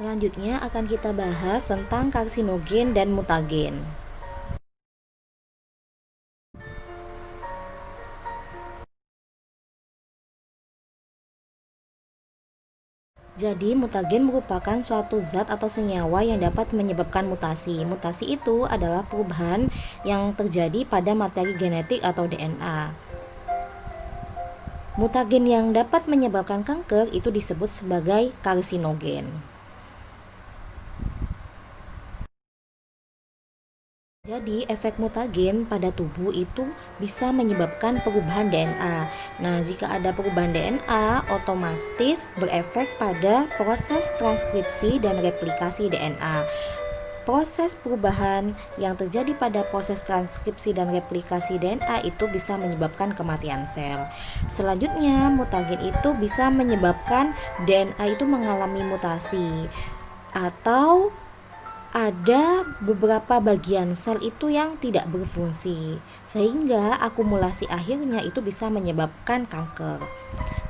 Selanjutnya akan kita bahas tentang karsinogen dan mutagen. Jadi, mutagen merupakan suatu zat atau senyawa yang dapat menyebabkan mutasi. Mutasi itu adalah perubahan yang terjadi pada materi genetik atau DNA. Mutagen yang dapat menyebabkan kanker itu disebut sebagai karsinogen. Jadi, efek mutagen pada tubuh itu bisa menyebabkan perubahan DNA. Nah, jika ada perubahan DNA, otomatis berefek pada proses transkripsi dan replikasi DNA. Proses perubahan yang terjadi pada proses transkripsi dan replikasi DNA itu bisa menyebabkan kematian sel. Selanjutnya, mutagen itu bisa menyebabkan DNA itu mengalami mutasi atau ada beberapa bagian sel itu yang tidak berfungsi, sehingga akumulasi akhirnya itu bisa menyebabkan kanker.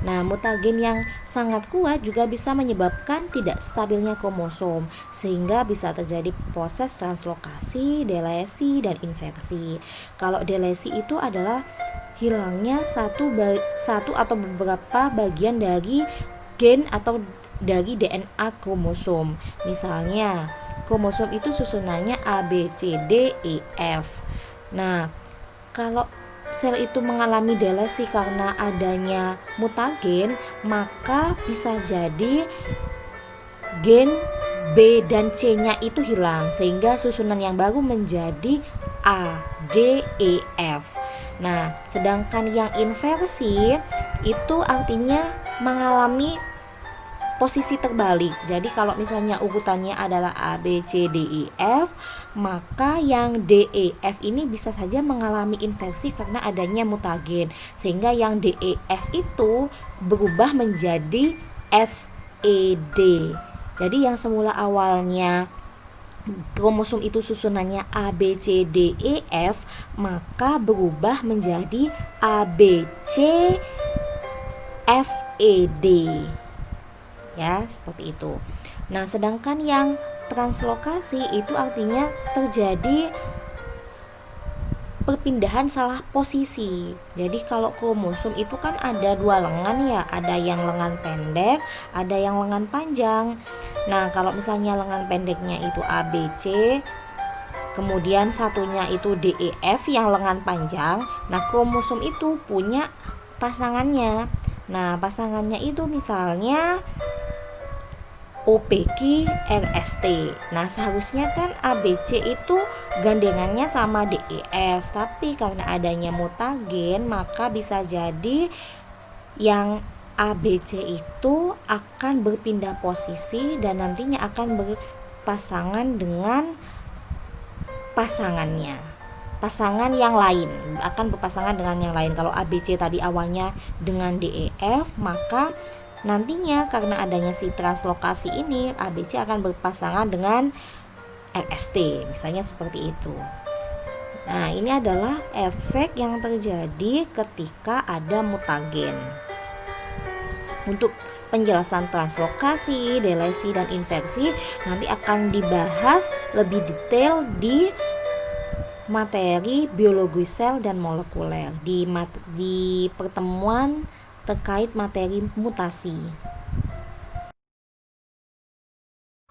Nah, mutagen yang sangat kuat juga bisa menyebabkan tidak stabilnya kromosom, sehingga bisa terjadi proses translokasi, delesi, dan inversi. Kalau delesi itu adalah hilangnya satu atau beberapa bagian dari gen atau dari DNA kromosom. Misalnya, kromosom itu susunannya A, B, C, D, E, F. Nah, kalau sel itu mengalami delesi karena adanya mutagen, maka bisa jadi gen B dan C-nya itu hilang, sehingga susunan yang baru menjadi A, D, E, F. Nah, sedangkan yang inversi itu artinya mengalami posisi terbalik. Jadi kalau misalnya urutannya adalah A, B, C, D, E, F, maka yang D, E, F ini bisa saja mengalami inversi karena adanya mutagen, sehingga yang D, E, F itu berubah menjadi F, E, D. Jadi yang semula awalnya kromosom itu susunannya A, B, C, D, E, F, maka berubah menjadi A, B, C, F, E, D. Ya, seperti itu. Nah, sedangkan yang translokasi itu artinya terjadi perpindahan salah posisi. Jadi kalau kromosom itu kan ada dua lengan ya, ada yang lengan pendek, ada yang lengan panjang. Nah, kalau misalnya lengan pendeknya itu A, B, C, kemudian satunya itu D, E, F yang lengan panjang. Nah, kromosom itu punya pasangannya. Nah, pasangannya itu misalnya OPQ RST. Nah, seharusnya kan ABC itu gandengannya sama DEF, tapi karena adanya mutagen maka bisa jadi yang ABC itu akan berpindah posisi dan nantinya akan berpasangan dengan pasangan yang lain, akan berpasangan dengan yang lain. Kalau ABC tadi awalnya dengan DEF, maka nantinya karena adanya si translokasi ini, ABC akan berpasangan dengan RST, misalnya seperti itu. Nah, ini adalah efek yang terjadi ketika ada mutagen. Untuk penjelasan translokasi, delesi, dan inversi nanti akan dibahas lebih detail di materi biologi sel dan molekuler di pertemuan terkait materi mutasi.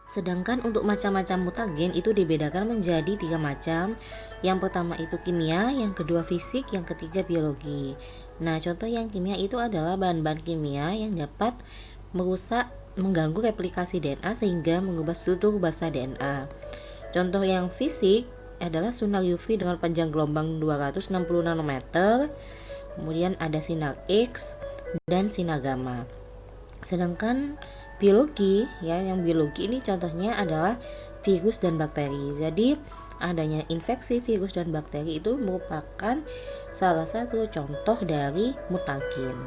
Sedangkan untuk macam-macam mutagen itu dibedakan menjadi 3 macam. Yang pertama itu kimia, yang kedua fisik, yang ketiga biologi. Nah, contoh yang kimia itu adalah bahan-bahan kimia yang dapat mengganggu replikasi DNA sehingga mengubah struktur basa DNA. Contoh yang fisik adalah sinar UV dengan panjang gelombang 260 nanometer, kemudian ada sinar X dan sinar gamma. Sedangkan biologi yang biologi ini contohnya adalah virus dan bakteri. Jadi adanya infeksi virus dan bakteri itu merupakan salah satu contoh dari mutagen.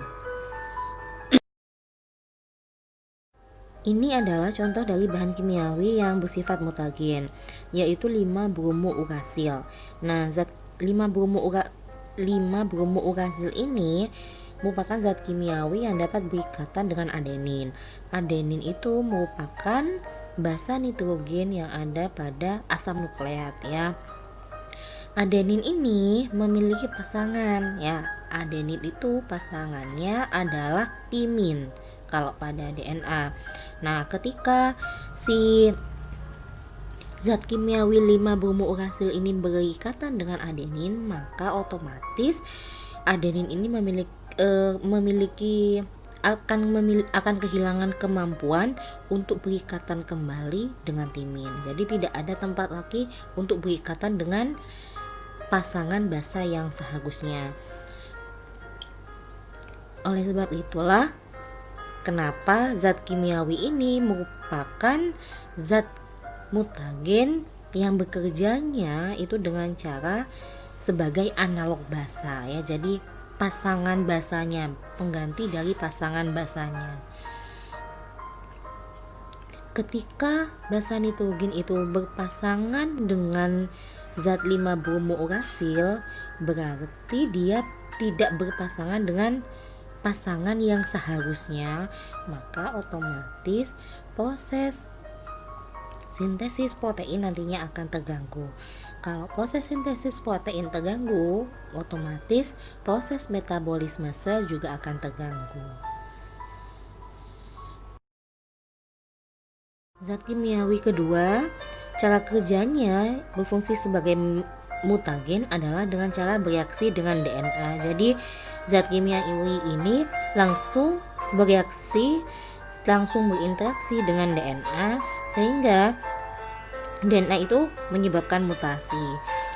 Ini adalah contoh dari bahan kimiawi yang bersifat mutagen, yaitu 5-bromo-urasil. Nah, zat 5-bromo-urasil ini merupakan zat kimiawi yang dapat berikatan dengan adenin. Adenin itu merupakan basa nitrogen yang ada pada asam nukleat ya. Adenin ini memiliki pasangan ya. Adenin itu pasangannya adalah timin kalau pada DNA. Nah, ketika si zat kimiawi 5 bromo urasil ini berikatan dengan adenin, maka otomatis adenin ini akan kehilangan kemampuan untuk berikatan kembali dengan timin. Jadi tidak ada tempat lagi untuk berikatan dengan pasangan basa yang seharusnya. Oleh sebab itulah kenapa zat kimiawi ini merupakan zat mutagen yang bekerjanya itu dengan cara sebagai analog basa ya. Jadi pasangan basanya, pengganti dari pasangan basanya. Ketika basa nitrogen itu berpasangan dengan zat 5 bromo urasil, berarti dia tidak berpasangan dengan pasangan yang seharusnya, maka otomatis proses sintesis protein nantinya akan terganggu. Kalau proses sintesis protein terganggu, otomatis proses metabolisme sel juga akan terganggu. Zat kimiawi kedua, cara kerjanya berfungsi sebagai mutagen adalah dengan cara bereaksi dengan DNA. Jadi zat kimiawi ini langsung berinteraksi dengan DNA sehingga DNA itu menyebabkan mutasi.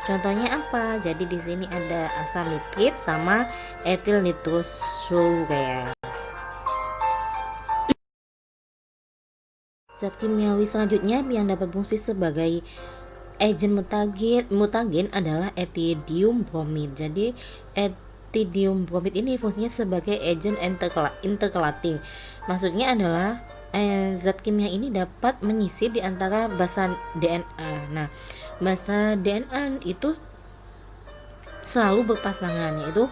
Contohnya apa? Jadi di sini ada asam nitrit sama etil nitrosurea. Zat kimiawi selanjutnya yang dapat berfungsi sebagai agen mutagen adalah etidium bromid. Jadi etidium bromid ini fungsinya sebagai agen intercalating. Maksudnya adalah zat kimia ini dapat menyisip di antara basa DNA. Nah, basa DNA itu selalu berpasangan, yaitu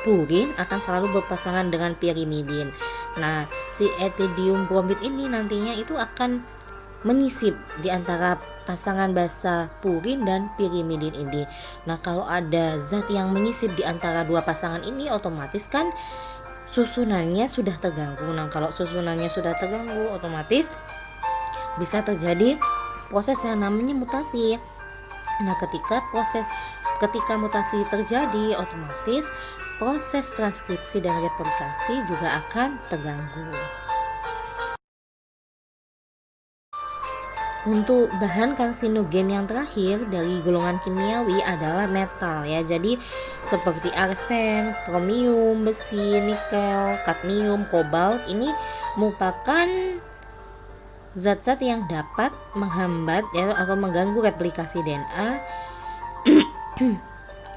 purin akan selalu berpasangan dengan pirimidin. Nah, si etidium bromid ini nantinya itu akan menyisip di antara pasangan basa purin dan pirimidin ini. Nah, kalau ada zat yang menyisip di antara dua pasangan ini, otomatis kan susunannya sudah terganggu. Nah, kalau susunannya sudah terganggu, otomatis bisa terjadi proses yang namanya mutasi. Nah, ketika mutasi terjadi, otomatis proses transkripsi dan replikasi juga akan terganggu. Untuk bahan karsinogen yang terakhir dari golongan kimiawi adalah metal ya. Jadi seperti arsen, kromium, besi, nikel, kadmium, kobalt ini merupakan zat-zat yang dapat menghambat ya atau mengganggu replikasi DNA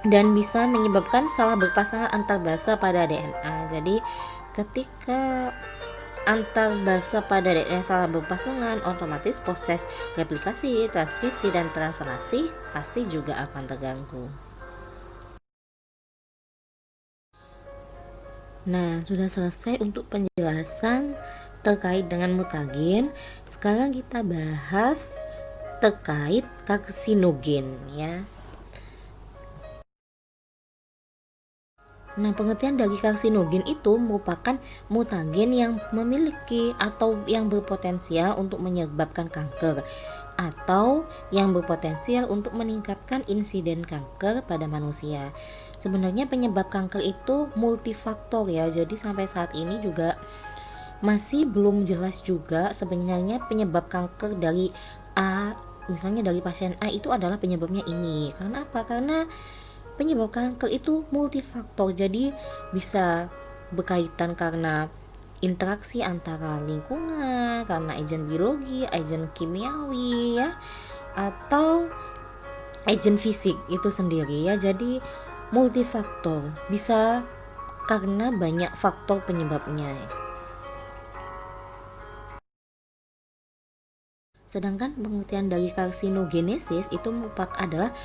dan bisa menyebabkan salah berpasangan antar basa pada DNA. Jadi ketika antar basa pada DNA salah berpasangan, otomatis proses replikasi, transkripsi, dan translasi pasti juga akan terganggu. Nah, sudah selesai untuk penjelasan terkait dengan mutagen. Sekarang kita bahas terkait karsinogen ya. Nah, pengertian dari karsinogen itu merupakan mutagen yang memiliki atau yang berpotensial untuk menyebabkan kanker atau yang berpotensial untuk meningkatkan insiden kanker pada manusia. Sebenarnya penyebab kanker itu multifaktor ya. Jadi sampai saat ini juga masih belum jelas juga sebenarnya penyebab kanker dari A, misalnya dari pasien A itu adalah penyebabnya ini. Karena apa? Karena penyebab kanker itu multifaktor, jadi bisa berkaitan karena interaksi antara lingkungan, karena agen biologi, agen kimiawi ya, atau agen fisik itu sendiri ya. Jadi multifaktor, bisa karena banyak faktor penyebabnya. Sedangkan pengertian dari karsinogenesis itu adalah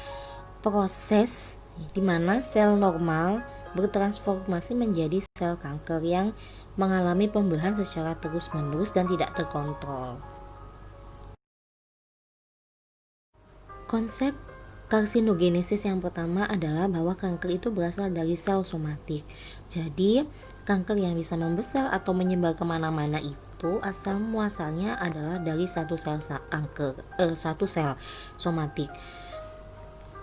proses di mana sel normal bertransformasi menjadi sel kanker yang mengalami pembelahan secara terus-menerus dan tidak terkontrol. Konsep karsinogenesis yang pertama adalah bahwa kanker itu berasal dari sel somatik. Jadi kanker yang bisa membesar atau menyebar kemana-mana itu asal muasalnya adalah dari satu sel somatik.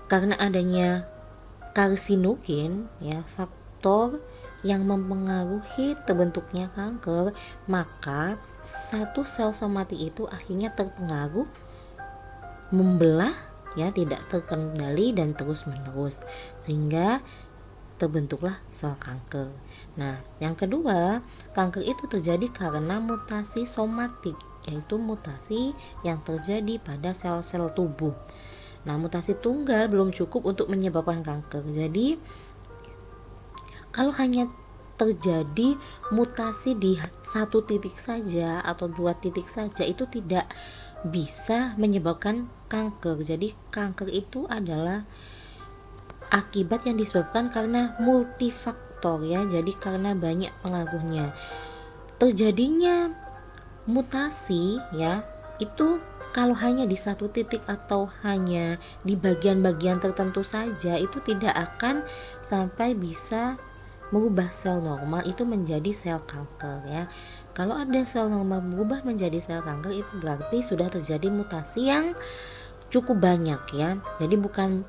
Karena adanya karsinogen, ya, faktor yang mempengaruhi terbentuknya kanker, maka satu sel somatik itu akhirnya terpengaruh, membelah, ya, tidak terkendali dan terus menerus sehingga terbentuklah sel kanker. Nah, yang kedua, kanker itu terjadi karena mutasi somatik, yaitu mutasi yang terjadi pada sel-sel tubuh. Nah, mutasi tunggal belum cukup untuk menyebabkan kanker. Jadi, kalau hanya terjadi mutasi di satu titik saja atau dua titik saja, itu tidak bisa menyebabkan kanker. Jadi kanker itu adalah akibat yang disebabkan karena multifaktor, ya. Jadi karena banyak pengaruhnya. Terjadinya mutasi, ya, itu kalau hanya di satu titik atau hanya di bagian-bagian tertentu saja, itu tidak akan sampai bisa mengubah sel normal itu menjadi sel kanker, ya. Kalau ada sel normal berubah menjadi sel kanker, itu berarti sudah terjadi mutasi yang cukup banyak, ya. Jadi bukan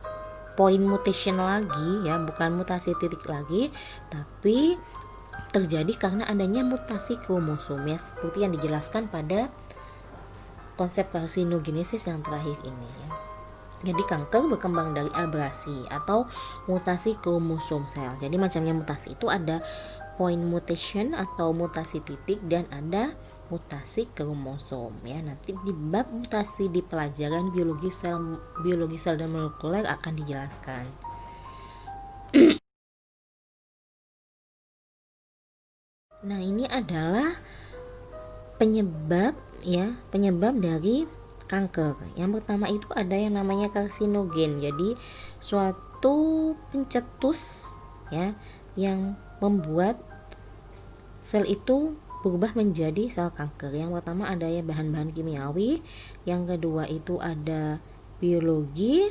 point mutation lagi, ya, bukan mutasi titik lagi, tapi terjadi karena adanya mutasi kromosom, ya, seperti yang dijelaskan pada konsep karsinogenesis yang terakhir ini, ya. Jadi kanker berkembang dari abrasi atau mutasi kromosom sel. Jadi macamnya mutasi itu ada point mutation atau mutasi titik dan ada mutasi kromosom, ya. Nanti di bab mutasi di pelajaran biologi sel dan molekuler akan dijelaskan. Nah, ini adalah penyebab dari kanker. Yang pertama itu ada yang namanya karsinogen. Jadi suatu pencetus, ya, yang membuat sel itu berubah menjadi sel kanker. Yang pertama ada ya bahan-bahan kimiawi, yang kedua itu ada biologi,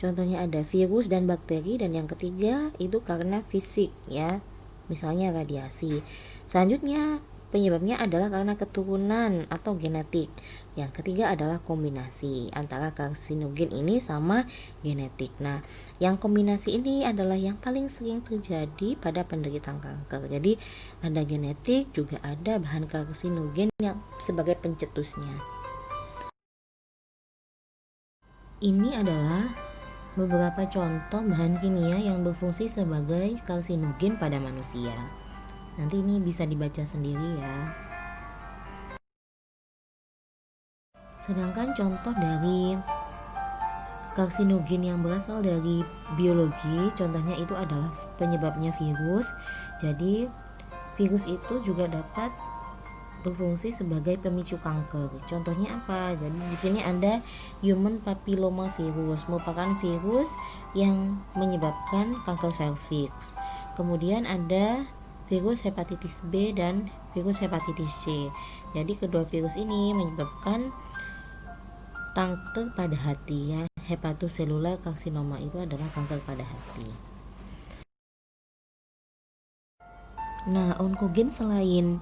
contohnya ada virus dan bakteri, dan yang ketiga itu karena fisik, ya, misalnya radiasi. Selanjutnya penyebabnya adalah karena keturunan atau genetik. Yang ketiga adalah kombinasi antara karsinogen ini sama genetik. Nah, yang kombinasi ini adalah yang paling sering terjadi pada penderita kanker. Jadi ada genetik, juga ada bahan karsinogen yang sebagai pencetusnya. Ini adalah beberapa contoh bahan kimia yang berfungsi sebagai karsinogen pada manusia. Nanti ini bisa dibaca sendiri, ya. Sedangkan contoh dari karsinogen yang berasal dari biologi, contohnya itu adalah penyebabnya virus. Jadi virus itu juga dapat berfungsi sebagai pemicu kanker. Contohnya apa? Jadi di sini ada human papilloma virus, merupakan virus yang menyebabkan kanker serviks. Kemudian ada virus hepatitis B dan virus hepatitis C. Jadi kedua virus ini menyebabkan kanker pada hati, ya. Hepatocellular carcinoma itu adalah kanker pada hati. Nah, onkogen selain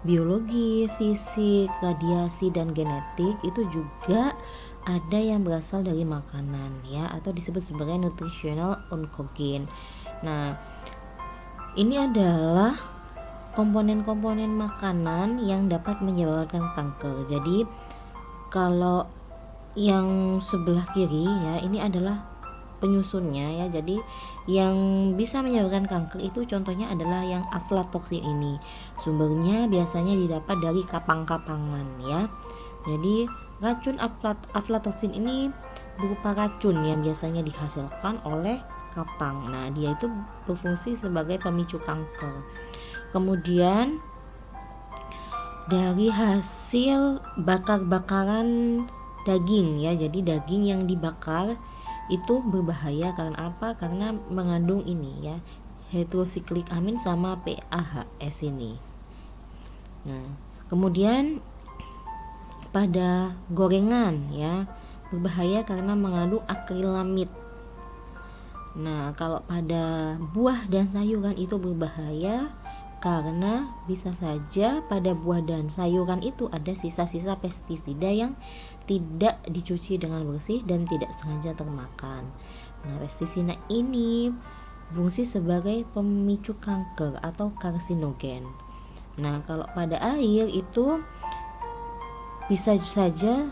biologi, fisik, radiasi, dan genetik itu juga ada yang berasal dari makanan, ya, atau disebut sebagai nutritional onkogen. Nah, ini adalah komponen-komponen makanan yang dapat menyebabkan kanker. Jadi kalau yang sebelah kiri, ya, ini adalah penyusunnya, ya. Jadi yang bisa menyebabkan kanker itu contohnya adalah yang aflatoksin ini. Sumbernya biasanya didapat dari kapang-kapangan, ya. Jadi racun aflatoksin ini berupa racun yang biasanya dihasilkan oleh kapang. Nah, dia itu berfungsi sebagai pemicu kanker. Kemudian dari hasil bakar-bakaran daging, ya. Jadi daging yang dibakar itu berbahaya karena apa? Karena mengandung ini, ya, heterosiklik amin sama PAHS ini. Nah, kemudian pada gorengan, ya, berbahaya karena mengandung akrilamid. Nah, kalau pada buah dan sayuran itu berbahaya karena bisa saja pada buah dan sayuran itu ada sisa-sisa pestisida yang tidak dicuci dengan bersih dan tidak sengaja termakan. Nah, pestisida ini berfungsi sebagai pemicu kanker atau karsinogen. Nah, kalau pada air itu bisa saja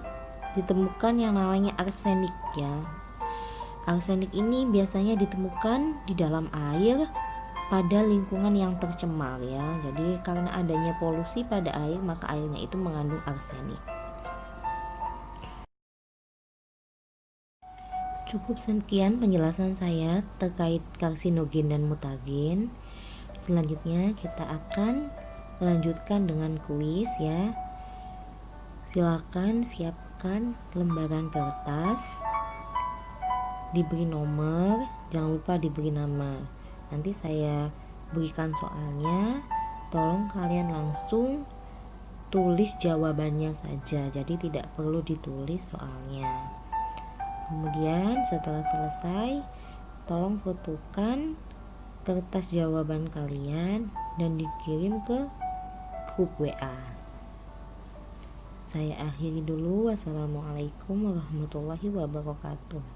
ditemukan yang namanya arsenik ya. Arsenik ini biasanya ditemukan di dalam air pada lingkungan yang tercemar ya. Jadi karena adanya polusi pada air, maka airnya itu mengandung arsenik. Cukup sekian penjelasan saya terkait karsinogen dan mutagen. Selanjutnya kita akan lanjutkan dengan kuis ya. Silakan siapkan lembaran kertas, diberi nomor, jangan lupa diberi nama. Nanti saya berikan soalnya, tolong kalian langsung tulis jawabannya saja, jadi tidak perlu ditulis soalnya. Kemudian setelah selesai, tolong fotokan kertas jawaban kalian dan dikirim ke grup WA. Saya akhiri dulu. Wassalamualaikum warahmatullahi wabarakatuh.